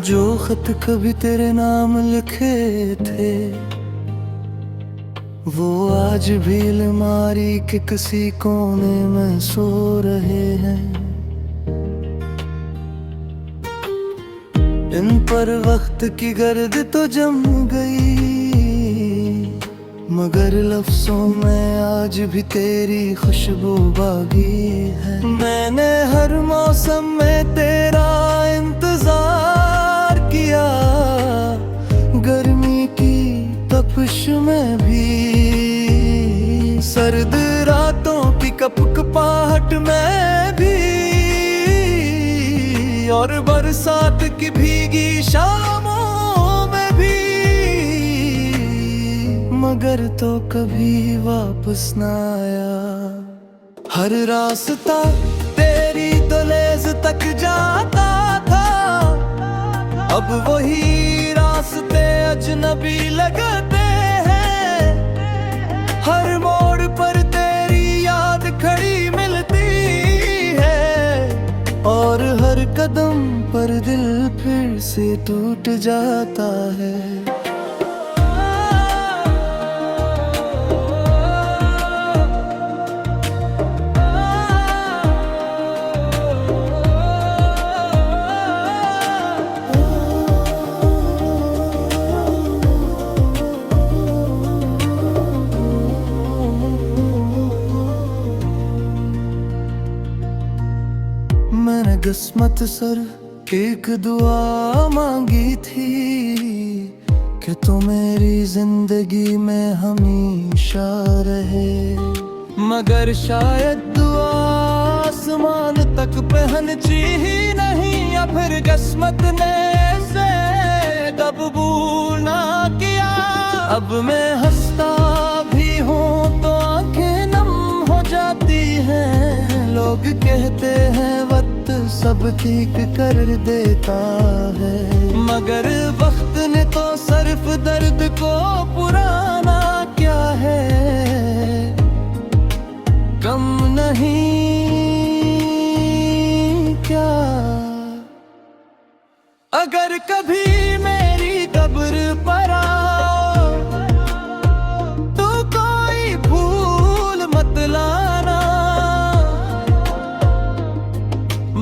जो खत कभी तेरे नाम लिखे थे वो आज भी अलमारी के किसी कोने में सो रहे हैं। इन पर वक्त की गर्द तो जम गई मगर लफ्जों में आज भी तेरी खुशबू बागी है। मैंने हर मौसम में तेरा इंतजार किया, गर्मी की तपिश में भी, सर्द रातों की कपकपाहट में भी, और बरसात की भीगी शामों में भी। मगर तो कभी वापस ना आया। हर रास्ता तेरी दहलीज तक जाता था, अब वही रास्ते अजनबी लगते हैं। हर मोड़ पर तेरी याद खड़ी मिलती है, और हर कदम पर दिल फिर से टूट जाता है। मैंने किस्मत सर एक दुआ मांगी थी कि तू मेरी जिंदगी में हमेशा रहे, मगर शायद दुआ आसमान तक पहुंची ही नहीं, या फिर किस्मत ने से कबूल ना किया। अब मैं हंसता भी हूँ तो आंखें नम हो जाती हैं। लोग कहते हैं वक्त सब ठीक कर देता है, मगर वक्त ने तो सिर्फ दर्द को पुराना क्या है, कम नहीं क्या। अगर कभी मेरी कब्र पर आओ तो कोई भूल मत लाना,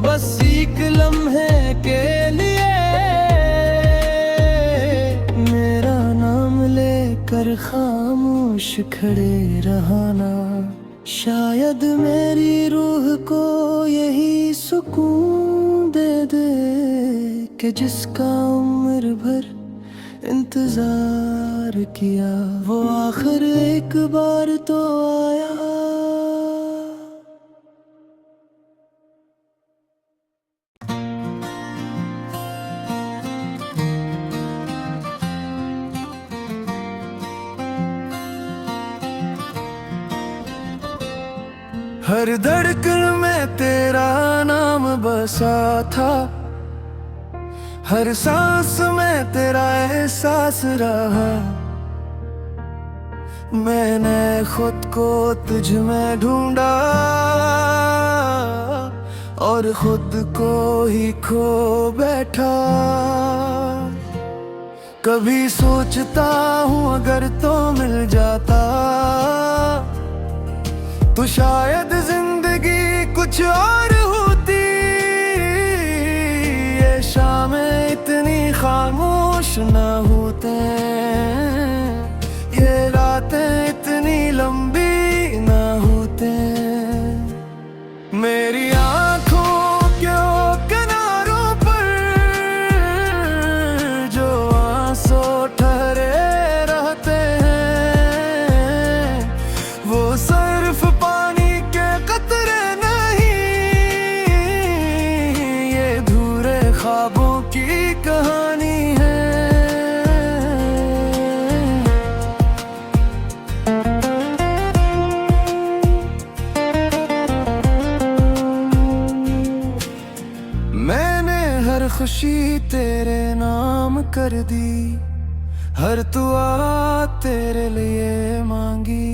बस एक लम्हे के लिए मेरा नाम लेकर खामोश खड़े रहना। शायद मेरी रूह को यही सुकून दे दे कि जिसका उम्र भर इंतजार किया वो आखिर एक बार तो आया। हर धड़कन में तेरा नाम बसा था, हर सांस में तेरा एहसास रहा। मैंने खुद को तुझ में ढूंढा और खुद को ही खो बैठा। कभी सोचता हूँ अगर तो मिल जाता तो शायद जिंदगी कुछ और होती। ये शामें इतनी खामोश ना होते, ये रातें इतनी लंबी ना होते। मेरी आँखों के किनारों पर जो आंसू ठहरे रहते हैं, वो सिर्फ पानी के कतरे नहीं, ये धूरे ख्वाबों की कहानी है। मैंने हर खुशी तेरे नाम कर दी, हर दुआ तेरे लिए मांगी,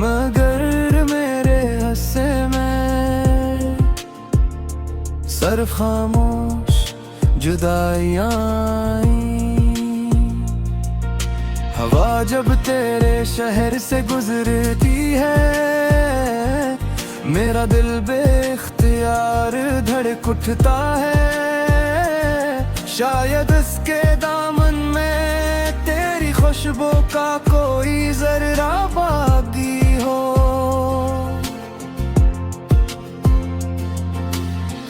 मगर मेरे हंसे में सिर्फ खामोश जुदाइयां आईं। हवा जब तेरे शहर से गुजरती है, मेरा दिल बेख्तियार धड़क उठता है। शायद इसके दामन में तेरी खुशबू का कोई जर्रा बाकी हो।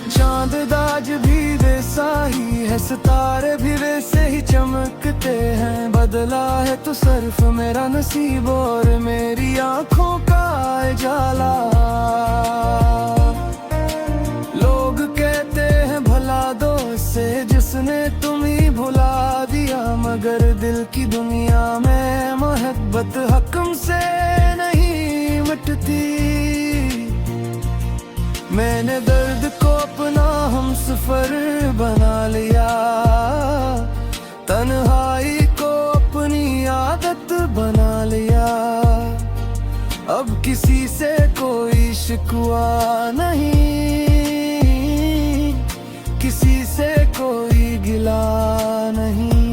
चांद आज भी वैसा ही है, सितारे भी वैसे ही चमकते हैं। बदला है तो सिर्फ मेरा नसीब और मेरी आंखों का जाला। लोग कहते हैं भला दो से जिसने तुम्हें भुला दिया, मगर दिल की दुनिया में मोहब्बत हकम से नहीं मिटती। मैंने दर्द को अपना हमसफर बना लिया, तन्हाई को अपनी आदत बना लिया। अब किसी से कोई शिकवा नहीं, किसी से कोई गिला नहीं।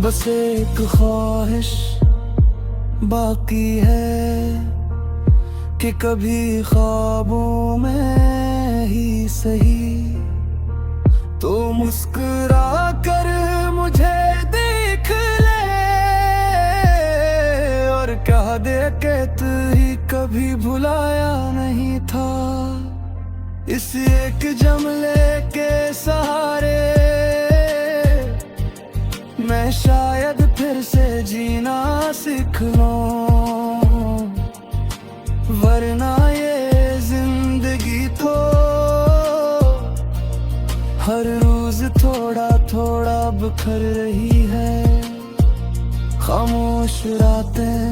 बस एक ख्वाहिश बाकी है कि कभी ख्वाबों में ही सही तो मुस्कुरा कर मुझे देख ले और कह दे कि तू ही कभी भुलाया नहीं था। इस एक जुमले के सहारे मैं शायद फिर से जीना सीख लूं, वरना ये जिंदगी तो हर रोज थोड़ा थोड़ा बिखर रही है। खामोश रातें,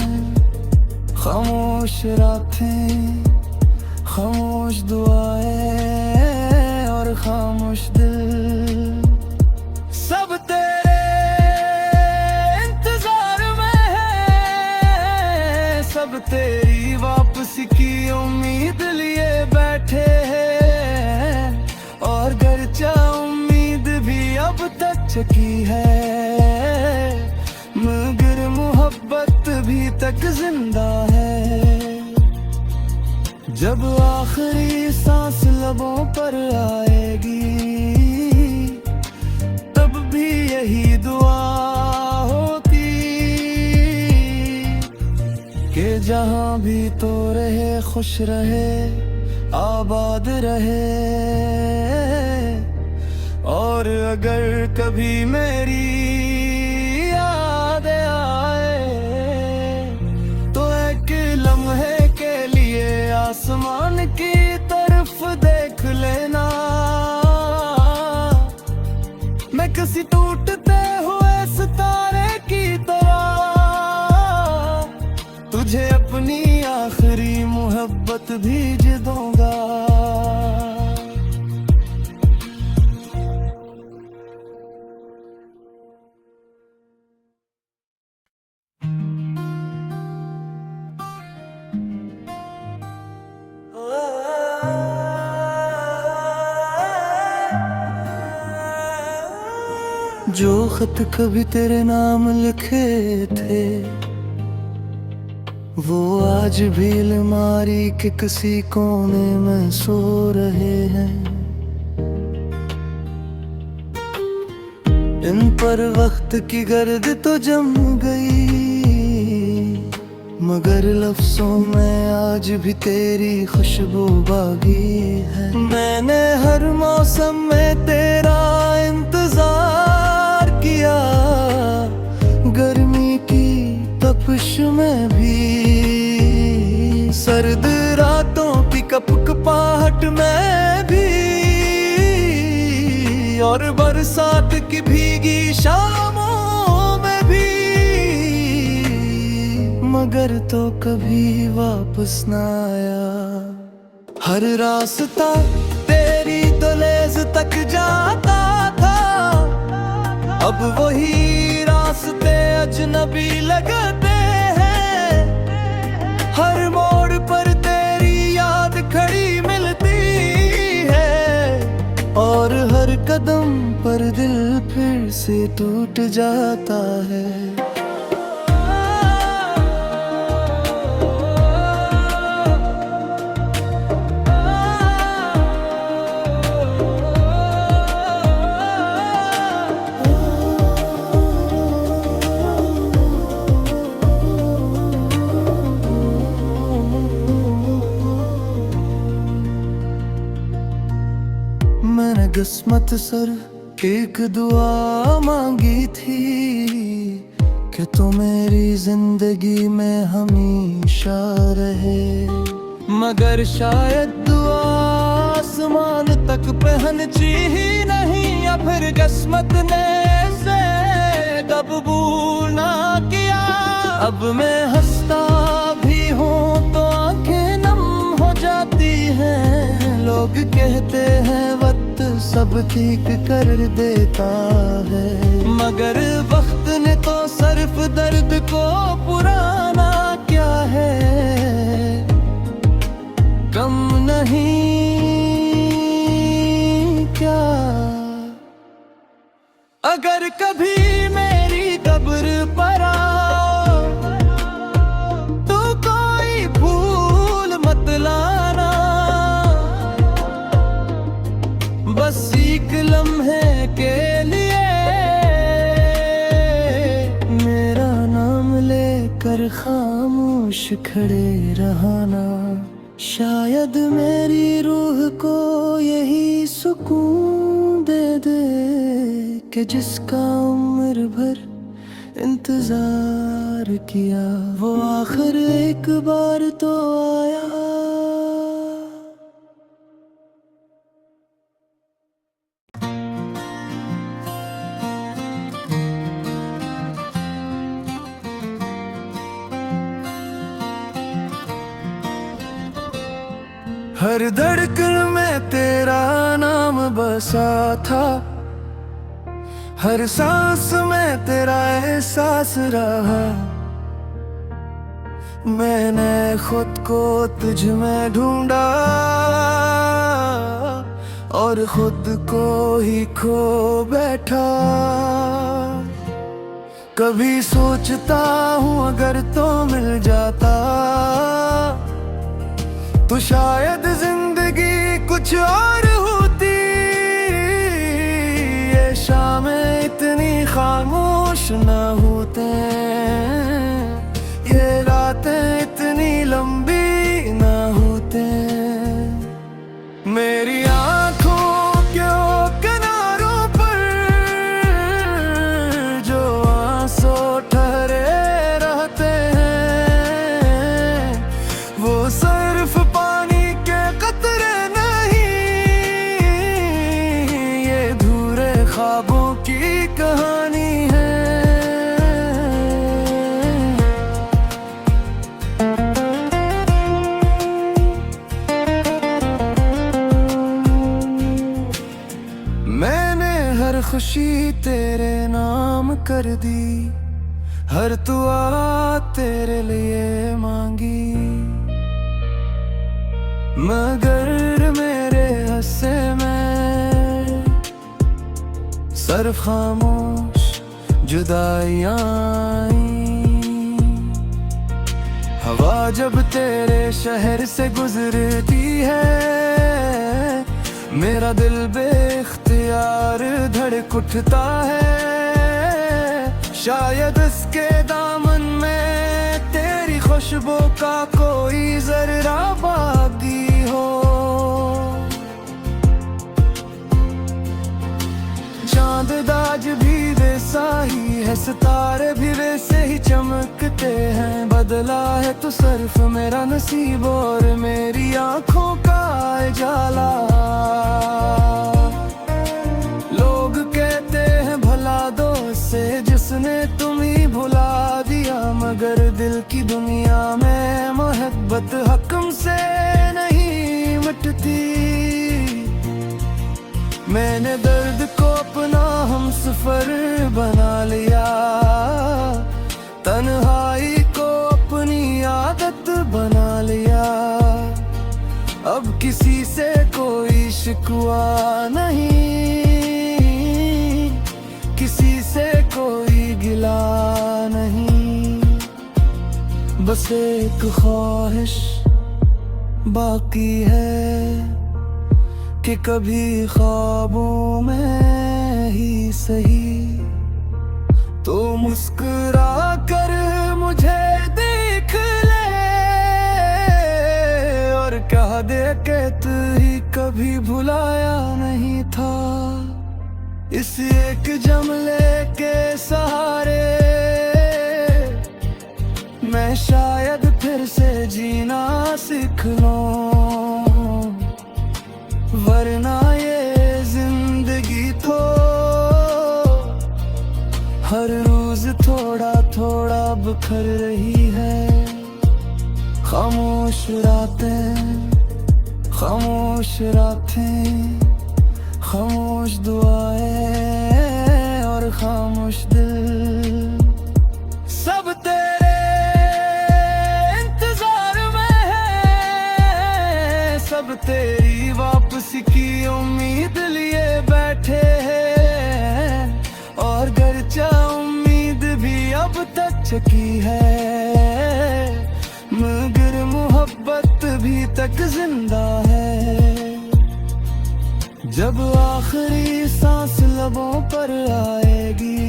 खामोश रातें, खामोश दुआएं और खामोश दिल, सब तेरे इंतजार में है। सब तेरी वापसी की उम्मीद लिए बैठे हैं, और गर्चा उम्मीद भी अब तक चकी है, मगर मोहब्बत भी तक जिंदा है। जब आखिरी सांस लबों पर आएगी, तब भी यही दुआ होती कि जहां भी तो रहे खुश रहे, आबाद रहे। और अगर कभी मेरी याद आए तो एक लम्हे के लिए आसमान की तरफ देख लेना। मैं किसी टूटते हुए सितारे की तरह तुझे अपनी आखिरी मोहब्बत भेज दूंगा। जो खत कभी तेरे नाम लिखे थे, वो आज भी अलमारी के किसी कोने में सो रहे हैं। इन पर वक्त की गर्द तो जम गई, मगर लफ्जों में आज भी तेरी खुशबू बागी है। मैंने हर मौसम में तेरा इंतजार किया, गर्मी की तपिश में भी, सर्द रातों की कपकपाहट में भी, और बरसात की भीगी शामों में भी। मगर तो कभी वापस ना आया। हर रास्ता तेरी दहलीज तक जाता था, अब वही रास्ते अजनबी लगते हैं। हर मोड़ पर तेरी याद खड़ी मिलती है, और हर कदम पर दिल फिर से टूट जाता है। मैंने किस्मत सर एक दुआ मांगी थी कि तो मेरी जिंदगी में हमेशा रहे, मगर शायद दुआ आसमान तक पहुंची ही नहीं, या फिर किस्मत ने से कबूल ना किया। अब मैं हंसता भी हूँ तो आंखें नम हो जाती हैं। लोग कहते हैं वक्त सब ठीक कर देता है, मगर वक्त ने तो सिर्फ दर्द को पुराना क्या है, कम नहीं क्या। अगर कभी मेरी कब्र पर आओ तो कोई भूल मत लाना, बस एक लम्हे के लिए मेरा नाम लेकर खामोश खड़े रहना। शायद मेरी रूह को यही सुकून दे दे कि जिसका उम्र भर इंतजार किया वो आखिर एक बार तो आया। हर धड़कन में तेरा नाम बसा था, हर सांस में तेरा एहसास रहा। मैंने खुद को तुझ में ढूंढा और खुद को ही खो बैठा। कभी सोचता हूँ अगर तो मिल जाता तो शायद जिंदगी कुछ और होती। ये शामें इतनी खामोश न होते, ये रातें इतनी लंबी न होते। मेरी आँखों के किनारों पर जो आंसू ठहरे रहते हैं वो सिर्फ पानी के कतरे नहीं, ये धूरे ख्वाबों की कहानी है। मैंने हर खुशी तेरे नाम कर दी, हर दुआ तेरे लिए मांगी, मगर मेरे हस्से में सिर्फ खामोश जुदाइयाँ आईं। हवा जब तेरे शहर से गुजरती है मेरा दिल बेख्तियार धड़क उठता है। शायद इसके दामन में तेरी खुशबू का कोई जर्रा बाकी हो। चांद दाज भी वैसा ही है, सितारे भी वैसे ही चमकते हैं। बदला है तो सिर्फ मेरा नसीब और मेरी आंखों का जाला। लोग कहते हैं भला दोस्त से जिसने तुम्हें भुला दिया, मगर दिल की दुनिया में मोहब्बत हकम से नहीं मिटती। मैंने दर्द को अपना हमसफर बना लिया, तन्हाई को अपनी आदत बना लिया। अब किसी से कोई शिकवा नहीं, किसी से कोई गिला नहीं, बस एक ख्वाहिश बाकी है कि कभी ख्वाबों में ही सही तो मुस्कुरा कर मुझे देख ले और कह दे कि तू ही कभी भुलाया नहीं था। इस एक जुमले के सहारे मैं शायद फिर से जीना सीख लूं, वरना ये जिंदगी तो हर रोज थोड़ा थोड़ा बिखर रही है। खामोश रातें, खामोश रातें, खामोश दुआएं और खामोश दिल, सब तेरे इंतजार में है, सब तेरी वापसी की उम्मीद लिए बैठे हैं। और गर्चा उम्मीद भी अब तक चकी है, मगर मोहब्बत भी तक जिंदा है। जब आखिरी सांस लबों पर आएगी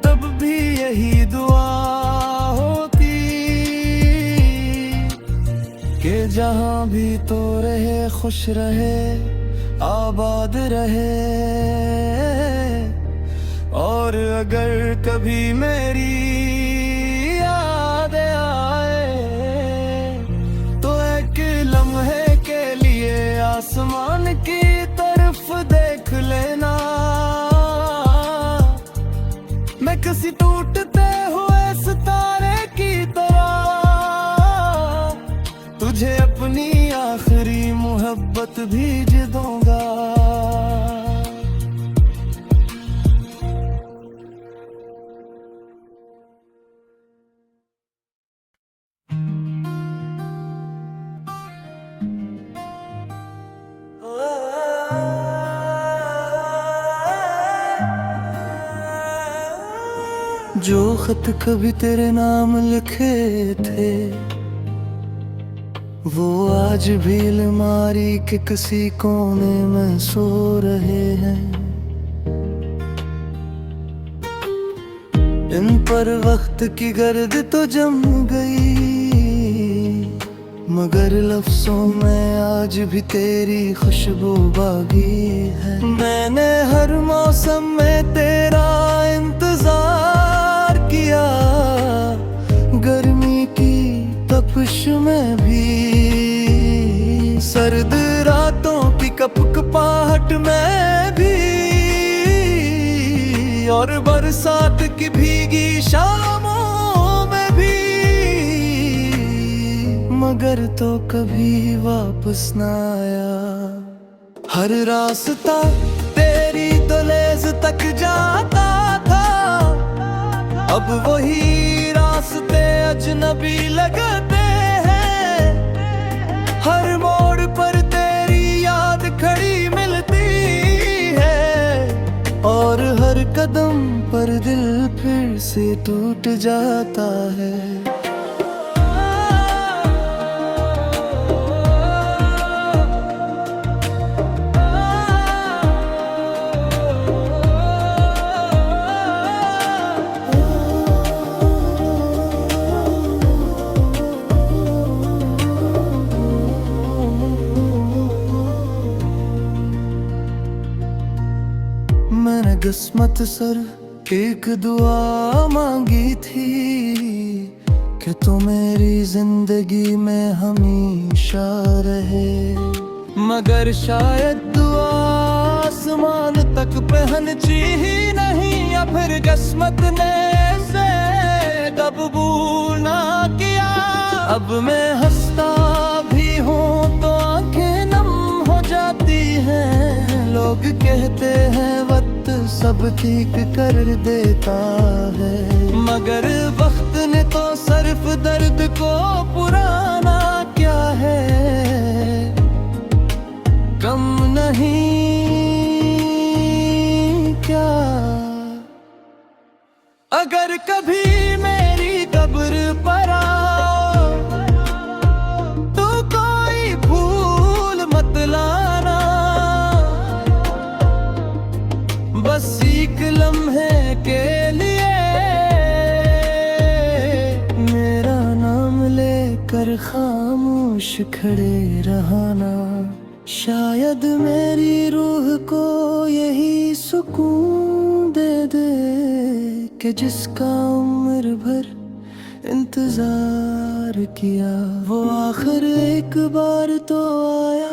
तब भी यही दुआ होती कि जहां भी तो रहे खुश रहे, आबाद रहे। और अगर कभी मेरी याद आए तो एक लम्हे के लिए आसमान की तरफ देख लेना। मैं किसी टूटते हुए सितारे की तरह तुझे अपनी आखिरी मोहब्बत भेज दूंगा। जो खत कभी तेरे नाम लिखे थे वो आज भी अलमारी के किसी कोने में सो रहे हैं। इन पर वक्त की गर्द तो जम गई, मगर लफ्जों में आज भी तेरी खुशबू बागी है। मैंने हर मौसम में तेरा इंतजार किया, गर्मी की तपिश में भी, सर्द रातों की कपकपाहट में भी, और बरसात की भीगी शामों में भी। मगर तो कभी वापस न आया। हर रास्ता तेरी दहलीज तक जाता था, अब वही रास्ते अजनबी लगते हैं। हर मोड़ पर तेरी याद खड़ी मिलती है, और हर कदम पर दिल फिर से टूट जाता है। मैंने किस्मत सर एक दुआ मांगी थी कि तू मेरी जिंदगी में हमेशा रहे, मगर शायद दुआ आसमान तक पहुंची ही नहीं, या फिर किस्मत ने से कबूल ना किया। अब मैं हंसता भी हूँ तो आंखें नम हो जाती हैं। लोग कहते हैं वक्त सब ठीक कर देता है, मगर वक्त ने तो सिर्फ दर्द को पुराना क्या है, कम नहीं अगर कभी मेरी कब्र पर आओ तो कोई भूल मत लाना, बस एक लम्हे के लिए मेरा नाम लेकर खामोश खड़े रहना। शायद मेरी रूह को यही सुकून दे दे कि जिसका उम्र भर इंतजार किया वो आखिर एक बार तो आया।